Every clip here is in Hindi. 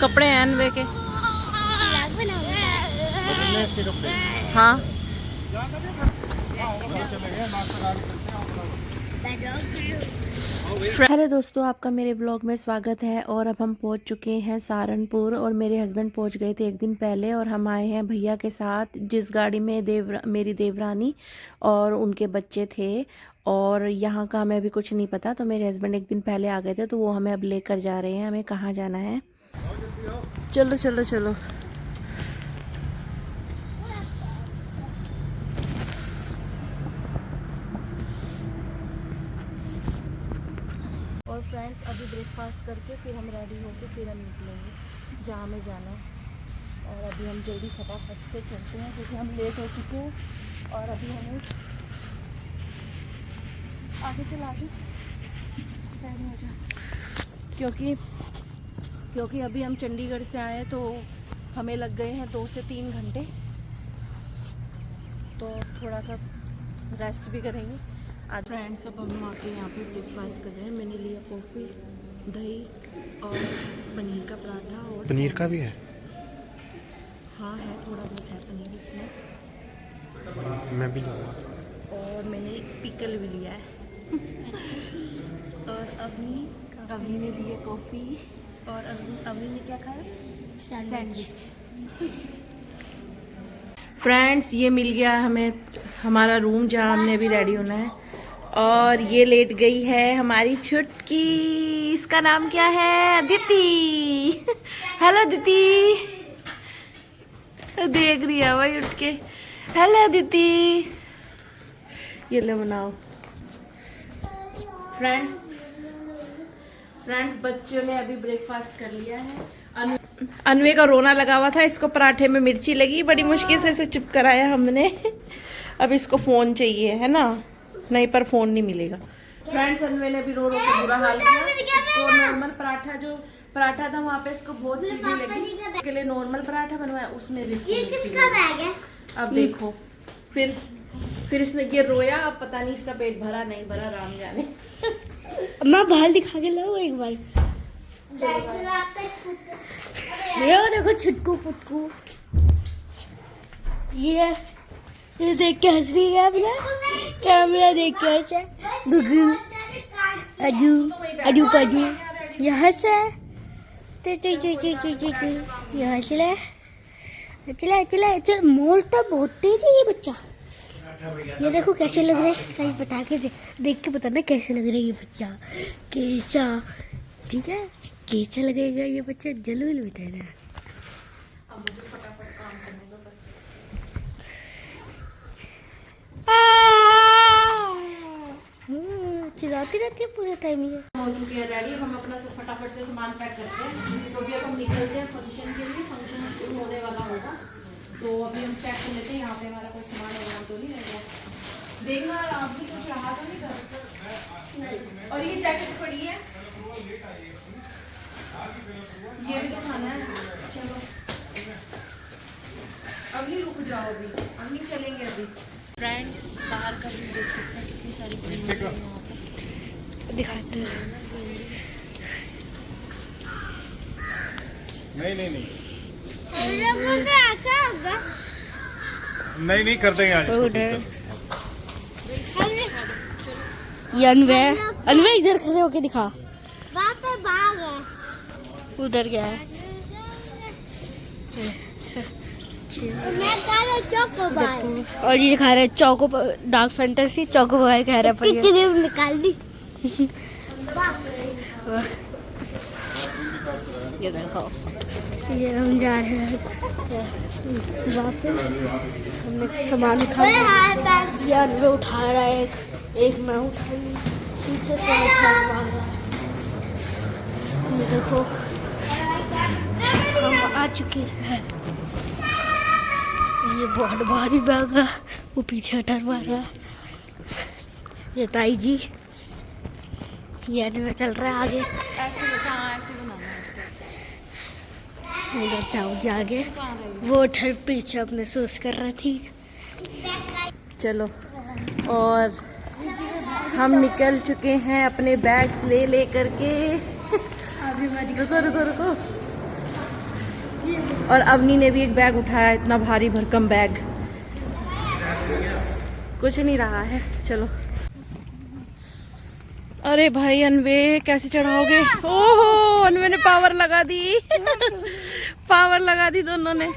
कपड़े हैं अनवे के। इसके कपड़े। हाँ हेलो दोस्तों, आपका मेरे ब्लॉग में स्वागत है। और अब हम पहुंच चुके हैं सहारनपुर और मेरे हस्बैंड पहुंच गए थे एक दिन पहले और हम आए हैं भैया के साथ, जिस गाड़ी में मेरी देवरानी और उनके बच्चे थे। और यहाँ का हमें अभी कुछ नहीं पता, तो मेरे हस्बैंड एक दिन पहले आ गए थे, तो वो हमें अब लेकर जा रहे हैं। हमें कहाँ जाना है, चलो चलो चलो। और फ्रेंड्स, अभी ब्रेकफास्ट करके फिर हम रेडी होके फिर हम निकलेंगे जहाँ हमें जाना है। और अभी हम जल्दी फटाफट से चलते हैं क्योंकि हम लेट हो चुके हैं। और अभी हमें आगे चला आगे साइड में हो जा, क्योंकि अभी हम चंडीगढ़ से आए तो हमें लग गए हैं 2 से 3 घंटे, तो थोड़ा सा रेस्ट भी करेंगे आज। फ्रेंड्स, अब हम आके यहाँ पे ब्रेकफास्ट कर रहे हैं। मैंने लिया कॉफ़ी, दही और पनीर का पराठा। और पनीर का भी है? हाँ है, थोड़ा बहुत है पनीर इसमें। मैं भी लूँगा। और मैंने पिकल भी लिया है। और अभी ने लिया कॉफ़ी। और अभी ने क्या खाया? सैंडविच। फ्रेंड्स, ये मिल गया हमें हमारा रूम जहाँ हमने अभी रेडी होना है। और ये लेट गई है हमारी छुटकी, इसका नाम क्या है? अदिति। हेलो अदिति, देख रही है भाई उठ के। हेलो अदिति, ये ले बनाओ। फ्रेंड्स, बच्चों ने अभी ब्रेकफास्ट कर लिया है। अनवे का रोना लगा हुआ था, इसको पराठे में मिर्ची लगी, बड़ी मुश्किल से इसे चुप कराया हमने। अब इसको फोन चाहिए है ना, नहीं पर फोन नहीं मिलेगा। फ्रेंड्स, अनवे ने भी रो रो के बुरा हाल किया। तो नॉर्मल पराठा था वहाँ पे, इसको बहुत चीनी लगी, इसके लिए नॉर्मल पराठा बनवाया, उसमें भी। अब देखो फिर इसने ये रोया। अब पता नहीं इसका पेट भरा नहीं भरा, राम जाने। मैं बाहर दिखा के लाऊं एक बार। ये देखो छुटकू पुटकू, ये देख के हंस रही है अपना कैमरा देख के। हंसे गुगू अजू अजू पजू, ये हंस है। ये चला मोड़ता बहुत तेज है ये बच्चा। ये देखो कैसे लग रहा है, साइज बता के देख के बताना कैसे लग रहा है ये बच्चा। कैसा, ठीक है, कैसा लगेगा ये बच्चा जलूल बताना। चिल्लाती रहती है पूरे टाइम। ये हो चुके हैं रेडी, हम अपना सब फटाफट से सामान पैक करते हैं। तो अभी अब हम निकलते हैं फंक्शन के लिए। फंक्शन शुरू होने वाला होगा, तो अभी हम चेक कर लेते हैं यहाँ पे हमारा कोई सामान वगैरह तो नहीं रह गया। देखना आप भी कुछ रहा तो नहीं कर। और ये जैकेट पड़ी है, ये भी तो खाना है। चलो अभी रुक जाओ, अभी चलेंगे। अभी फ्रेंड्स, बाहर का भी देख सकते हैं, कितनी सारी भीड़ है यहाँ पे। दिखाते हैं। नहीं नहीं कर देंगे आज। उधर ये अनवे इधर खड़े होके दिखा। वहाँ पे बाघ है। उधर क्या है? और ये दिखा रहे चौको डार्क फैंटेसी चौको बार कह रहा है निकाल दी। ये देखो, ये हम जा रहे हैं वापस। हमने सामान उठा लिया, ये अनवे उठा रहा है, एक मैं उठाई, पीछे से उठा रहा है। ये देखो हम आ चुके हैं। ये बहुत भारी बैग है, वो पीछे हटवा रहा है। ये ताई जी, ये में चल रहा है आगे। ऐसे बनाना उधर जाओ जागे, वो ठर पीछे अपने सोच कर रहा। ठीक, चलो। और हम निकल चुके हैं अपने बैग्स ले करके। रुको रुको रुको, और अवनी ने भी एक बैग उठाया, इतना भारी भरकम बैग। कुछ नहीं रहा है, चलो। अरे भाई अनवे कैसे चढ़ाओगे? ओहो, अनवे ने पावर लगा दी। पावर लगा दी दोनों ने।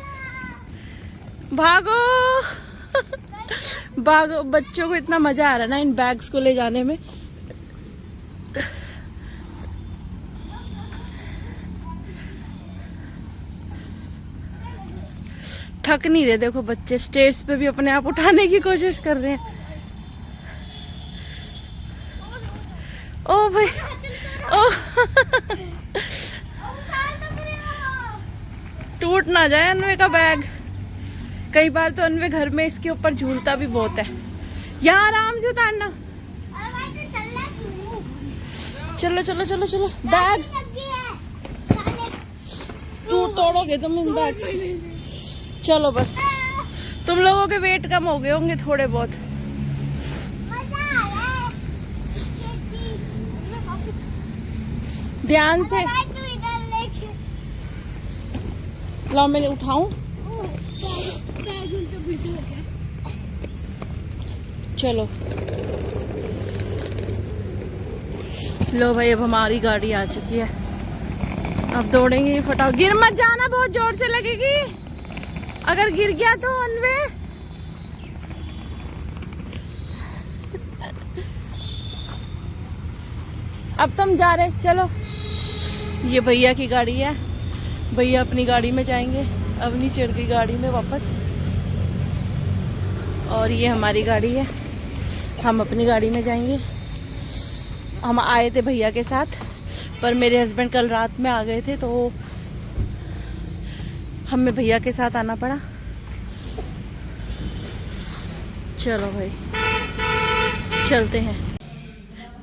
भागो भागो, बच्चों को इतना मजा आ रहा है ना इन बैग्स को ले जाने में। थक नहीं रहे, देखो बच्चे स्टेज पे भी अपने आप उठाने की कोशिश कर रहे हैं। ओ भाई ओ टूट ना जाए अनवे का बैग। कई बार तो अनवे घर में इसके ऊपर झूलता भी बहुत है। यहाँ आराम से उतारना। चलो चलो चलो चलो, बैग तोड़ोगे तुम इन बैग से। चलो बस, तुम लोगों के वेट कम हो गए होंगे थोड़े बहुत। ध्यान से लो, मैं उठाऊं। चलो लो भाई, अब हमारी गाड़ी आ चुकी है। अब दौड़ेंगे फटाफट। गिर मत जाना, बहुत जोर से लगेगी। अगर गिर गया तो अनवे। अब तुम जा रहे, चलो। ये भैया की गाड़ी है, भैया अपनी गाड़ी में जाएंगे। अवनी चढ़ गई गाड़ी में वापस, और ये हमारी गाड़ी है, हम अपनी गाड़ी में जाएंगे। हम आए थे भैया के साथ, पर मेरे हस्बैंड कल रात में आ गए थे, तो हमें भैया के साथ आना पड़ा। चलो भाई चलते हैं।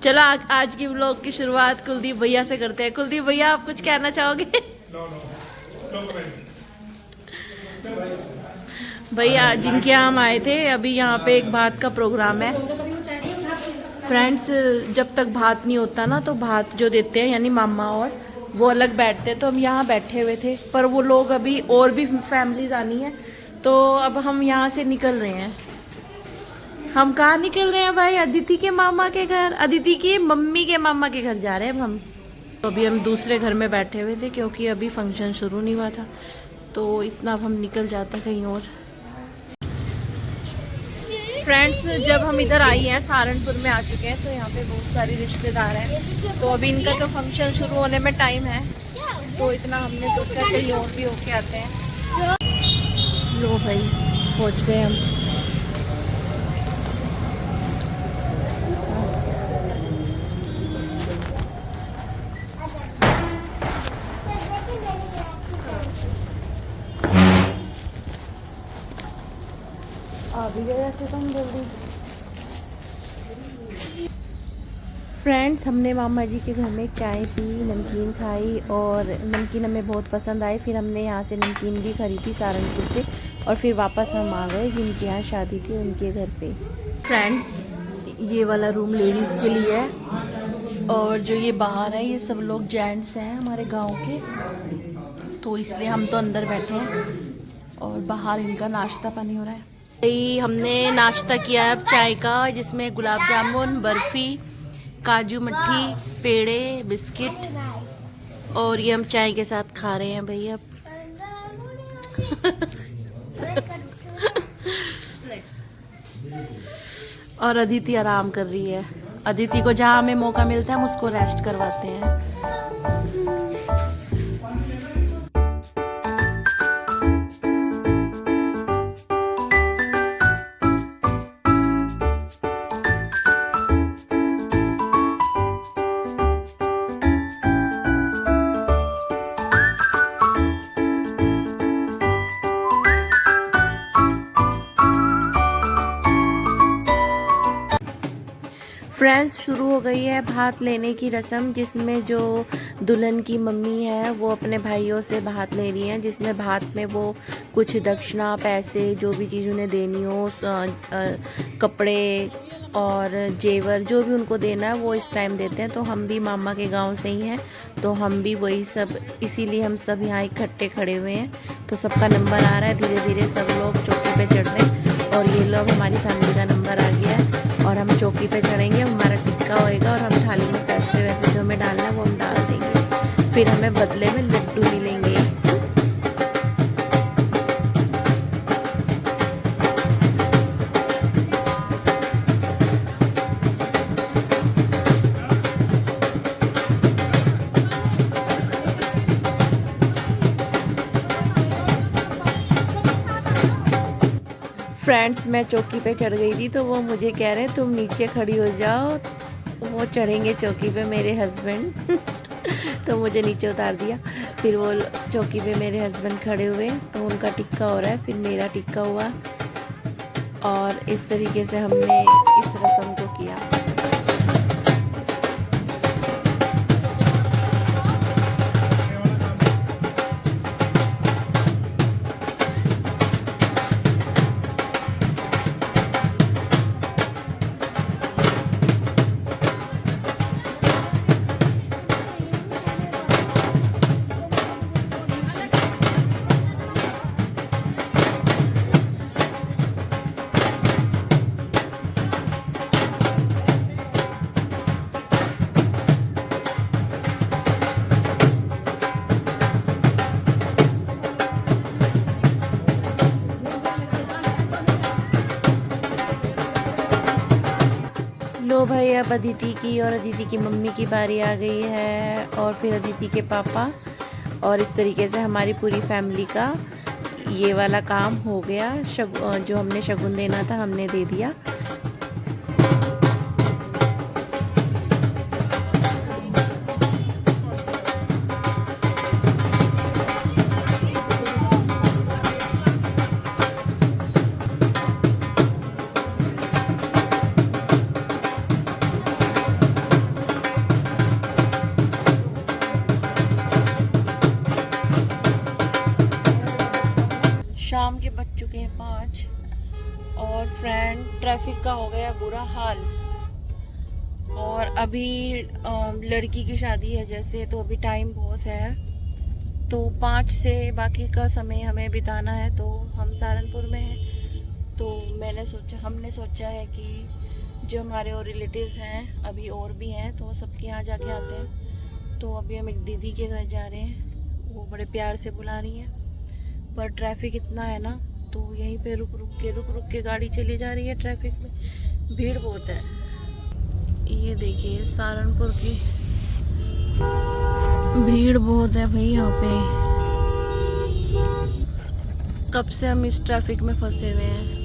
चलो आज की व्लॉग की शुरुआत कुलदीप भैया से करते हैं। कुलदीप भैया, आप कुछ कहना चाहोगे? भैया जिनके यहाँ हम आए थे, अभी यहाँ पे एक भात का प्रोग्राम है। फ्रेंड्स, जब तक भात नहीं होता ना, तो भात जो देते हैं यानी मामा और वो अलग बैठते हैं, तो हम यहाँ बैठे हुए थे। पर वो लोग अभी और भी फैमिलीज आनी है, तो अब हम यहाँ से निकल रहे हैं। हम कहाँ निकल रहे हैं भाई? अदिति के मामा के घर, अदिति की मम्मी के मामा के घर जा रहे हैं अब हम। तो अभी हम दूसरे घर में बैठे हुए थे, क्योंकि अभी फंक्शन शुरू नहीं हुआ था, तो इतना अब हम निकल जाते कहीं और। फ्रेंड्स, जब हम इधर आई हैं, सहारनपुर में आ चुके हैं, तो यहाँ पे बहुत सारी रिश्तेदार हैं। तो अभी इनका तो फंक्शन शुरू होने में टाइम है, तो इतना हमने सोचा कहीं और भी होके आते हैं। लो भाई, पहुँच गए हम। आ भी गए ऐसे तो हम जल्दी। फ्रेंड्स, हमने मामा जी के घर में चाय पी, नमकीन खाई, और नमकीन हमें बहुत पसंद आई। फिर हमने यहाँ से नमकीन भी खरीदी सहारनपुर से, और फिर वापस हम आ गए जिनके यहाँ शादी थी उनके घर पे। फ्रेंड्स, ये वाला रूम लेडीज़ के लिए है, और जो ये बाहर है ये सब लोग जेंट्स हैं हमारे गाँव के, तो इसलिए हम तो अंदर बैठे हैं, और बाहर इनका नाश्ता पानी हो रहा है। हमने नाश्ता किया है अब चाय का, जिसमें गुलाब जामुन, बर्फ़ी, काजू मट्ठी, पेड़े, बिस्किट, और ये हम चाय के साथ खा रहे हैं भैया। और अदिति आराम कर रही है। अदिति को जहाँ हमें मौका मिलता है हम उसको रेस्ट करवाते हैं। फ्रेंड्स, शुरू हो गई है भात लेने की रस्म, जिसमें जो दुल्हन की मम्मी है वो अपने भाइयों से भात ले रही हैं, जिसमें भात में वो कुछ दक्षिणा, पैसे, जो भी चीज़ उन्हें देनी हो, कपड़े, और जेवर जो भी उनको देना है वो इस टाइम देते हैं। तो हम भी मामा के गांव से ही हैं, तो हम भी वही सब, इसीलिए हम सब यहाँ इकट्ठे खड़े हुए हैं। तो सबका नंबर आ रहा है, धीरे धीरे सब लोग चौकी पे चढ़ रहे हैं। और ये लोग, हमारी फैमिली का नंबर आ गया है और हम चौकी पे चढ़ेंगे, हमारा टिक्का होएगा और हम थाली में पैसे वैसे जो हमें डालना है वो हम डाल देंगे। फिर हमें बदले में लड्डू मिलेंगे। फ्रेंड्स, मैं चौकी पे चढ़ गई थी तो वो मुझे कह रहे तुम नीचे खड़ी हो जाओ, वो चढ़ेंगे चौकी पे मेरे हस्बैंड तो मुझे नीचे उतार दिया। फिर वो चौकी पे मेरे हस्बैंड खड़े हुए, तो उनका टिक्का हो रहा है, फिर मेरा टिक्का हुआ और इस तरीके से हमने इस रस्म को किया। लो भाई, अब अदिति की और अदिति की मम्मी की बारी आ गई है और फिर अदिति के पापा, और इस तरीके से हमारी पूरी फैमिली का ये वाला काम हो गया। जो हमने शगुन देना था हमने दे दिया। शाम के बज चुके हैं 5 और फ्रेंड ट्रैफिक का हो गया बुरा हाल। और अभी लड़की की शादी है जैसे, तो अभी टाइम बहुत है, तो 5 से बाकी का समय हमें बिताना है। तो हम सहारनपुर में हैं, तो हमने सोचा है कि जो हमारे और रिलेटिव्स हैं, अभी और भी हैं, तो सबके यहाँ जाके आते हैं। तो अभी हम एक दीदी के घर जा रहे हैं, वो बड़े प्यार से बुला रही हैं, पर ट्रैफिक इतना है ना, तो यहीं पे रुक रुक के गाड़ी चली जा रही है। ट्रैफिक में भीड़ बहुत है। ये देखिए सहारनपुर की भीड़ बहुत है भाई यहाँ पे। कब से हम इस ट्रैफिक में फंसे हुए हैं।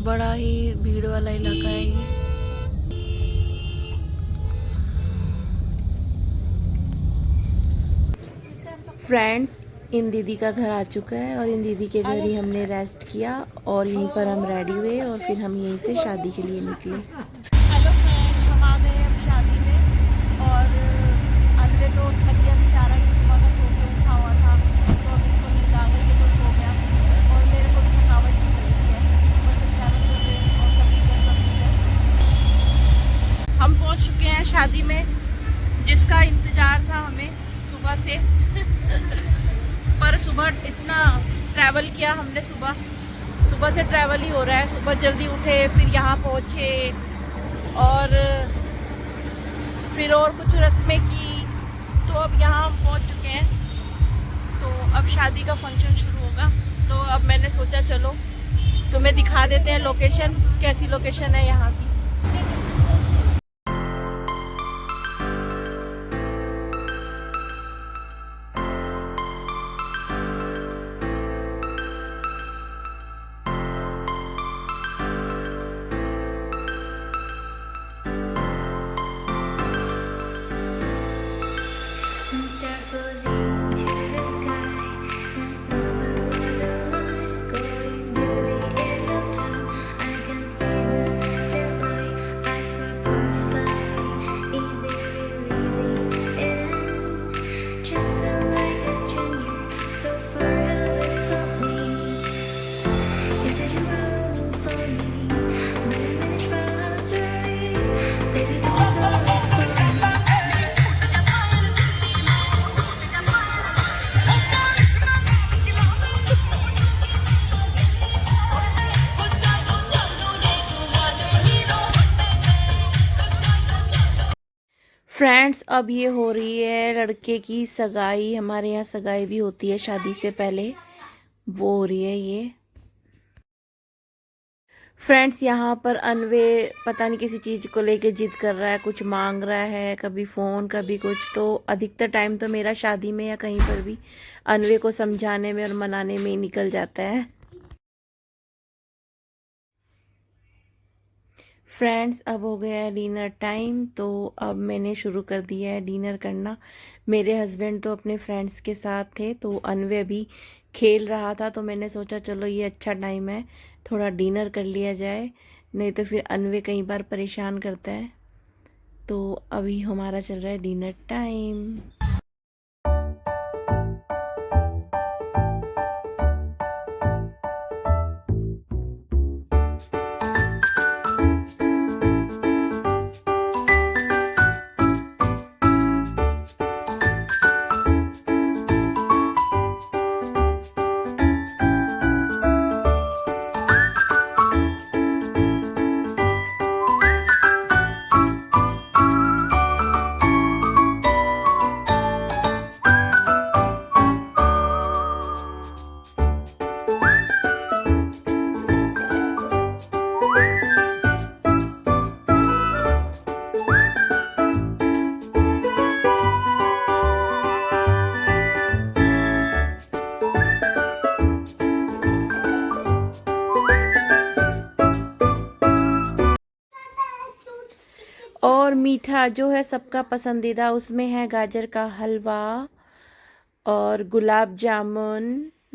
बड़ा ही भीड़ वाला इलाका है ये। फ्रेंड्स, इन दीदी का घर आ चुका है और इन दीदी के घर ही हमने रेस्ट किया और यहीं पर हम रेडी हुए और फिर हम यहीं से शादी के लिए निकले। हेलो फ्रेंड्स, हम आ गए अब शादी में और अगले तो थक गया बेचारा, ये सुबह का सो के उठा हुआ था, तो अब इसको नींद आ गई है तो सो गया। और मेरे को भी थकावट सी लग रही है, सुबह से ट्रैवल कर रहे हैं और कभी हम पहुँच चुके हैं शादी में, जिसका इंतज़ार था हमें सुबह से पर सुबह इतना ट्रैवल किया हमने, सुबह से ट्रैवल ही हो रहा है। सुबह जल्दी उठे, फिर यहाँ पहुँचे और फिर और कुछ रस्में की, तो अब यहाँ हम पहुँच चुके हैं। तो अब शादी का फंक्शन शुरू होगा, तो अब मैंने सोचा चलो तुम्हें दिखा देते हैं लोकेशन, कैसी लोकेशन है यहाँ की। Just sound like a stranger, so far away from me. Friends, अब ये हो रही है लड़के की सगाई। हमारे यहाँ सगाई भी होती है शादी से पहले, वो हो रही है ये। फ्रेंड्स, यहाँ पर अनवे पता नहीं किसी चीज़ को लेके जिद कर रहा है, कुछ मांग रहा है, कभी फ़ोन कभी कुछ। तो अधिकतर टाइम तो मेरा शादी में या कहीं पर भी अनवे को समझाने में और मनाने में ही निकल जाता है। फ्रेंड्स, अब हो गया है डिनर टाइम, तो अब मैंने शुरू कर दिया है डिनर करना। मेरे हस्बैंड तो अपने फ्रेंड्स के साथ थे, तो अनवे अभी खेल रहा था, तो मैंने सोचा चलो ये अच्छा टाइम है, थोड़ा डिनर कर लिया जाए, नहीं तो फिर अनवे कई बार परेशान करता है। तो अभी हमारा चल रहा है डिनर टाइम। और मीठा जो है सबका पसंदीदा, उसमें है गाजर का हलवा और गुलाब जामुन,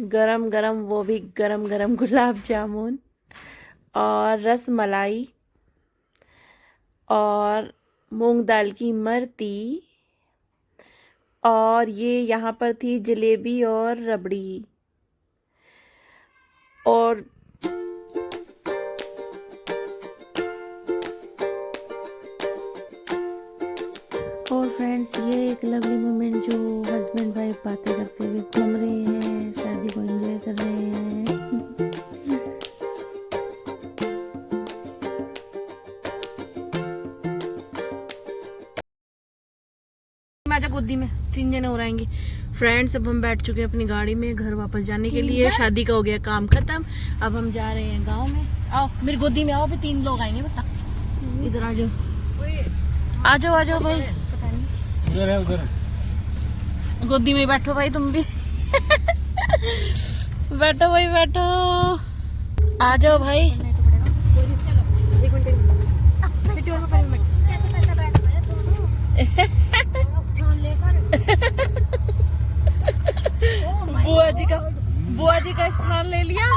गरम गरम, वो भी गरम गरम गुलाब जामुन, और रस मलाई, और मूंग दाल की मरती, और ये यहाँ पर थी जलेबी और रबड़ी। और फ्रेंड्स, ये एक लवली मोमेंट जो हस्बैंड वाइफ बातें करते हुए घूम रहे हैं, शादी को एंजॉय कर रहे हैं। आजा गोदी में, 3 जने हो रहेंगे। फ्रेंड्स, अब हम बैठ चुके हैं अपनी गाड़ी में घर वापस जाने के लिए। शादी का हो गया काम खत्म, अब हम जा रहे हैं गांव में। आओ मेरी गोदी में आओ, भी 3 लोग आएंगे बेटा, इधर आ जाओ, आ जाओ, आ जाओ भाई, उधर है, उधर गोदी में बैठो भाई, तुम भी बैठो भाई, बैठो, आ जाओ भाई। बुआ जी का स्थान ले लिया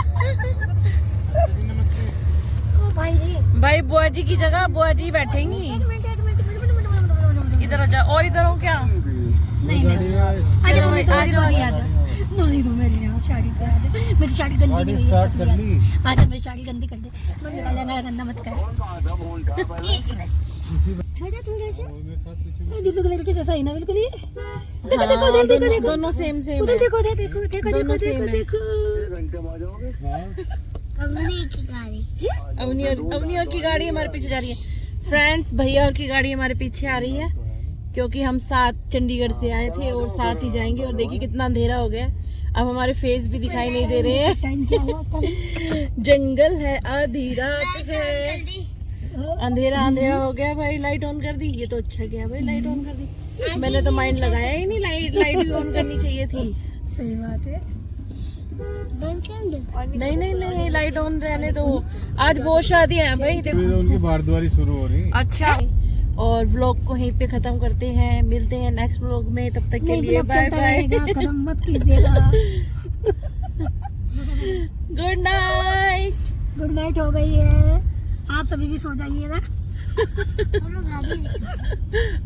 भाई, बुआ जी की जगह बुआ जी बैठेंगी। इधर आ जाओ, और इधर हो क्या? नहीं तो मेरी यहाँ साड़ी पे आ जा, मेरी साड़ी गंदी नहीं हुई, आजा मेरी साड़ी गंदी कर दे, लहंगा गंदा मत कर। थोड़ा से दिल्लू कलर के जैसा ही ना बिल्कुल ये। देखो देखो देखो देखो, दोनों सेम सेम उधर है। देखो देखो देखो देखो दोनों देखो सेम है। देखो। अवनी और की गाड़ी हमारे पीछे जा रही है। फ्रेंड्स, भैया और की गाड़ी हमारे पीछे आ रही है, क्योंकि हम साथ चंडीगढ़ से आए थे और साथ ही जाएंगे। और देखिए कितना अंधेरा हो गया, अब हमारे फेस भी दिखाई नहीं दे रहे हैं। जंगल है, आधी रात है, अंधेरा अंधेरा हो गया भाई। लाइट ऑन कर दी, ये तो अच्छा गया भाई, लाइट ऑन कर दी। मैंने तो माइंड लगाया ही नहीं, लाइट भी ऑन करनी चाहिए थी। सही बात है, नहीं नहीं नहीं, लाइट ऑन रहने दो। आज बहुत शादियां हैं भाई, देखो उनकी बारदुआरी शुरू हो रही। अच्छा, और व्लॉग को यहीं पे खत्म करते हैं, मिलते हैं नेक्स्ट व्लॉग में, तब तक के लिए बाय बाय, कदम मत कीजिएगा। Good night. गुड नाइट हो गई है, आप सभी भी सो जाइएगा।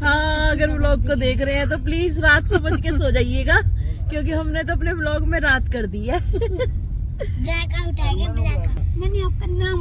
हाँ, अगर व्लॉग को देख रहे हैं तो प्लीज रात समझ के सो जाइएगा, क्योंकि हमने तो अपने व्लॉग में रात कर दी है। ब्लैक आउट आएगा, ब्लैक आउट। मैंने आपका नाम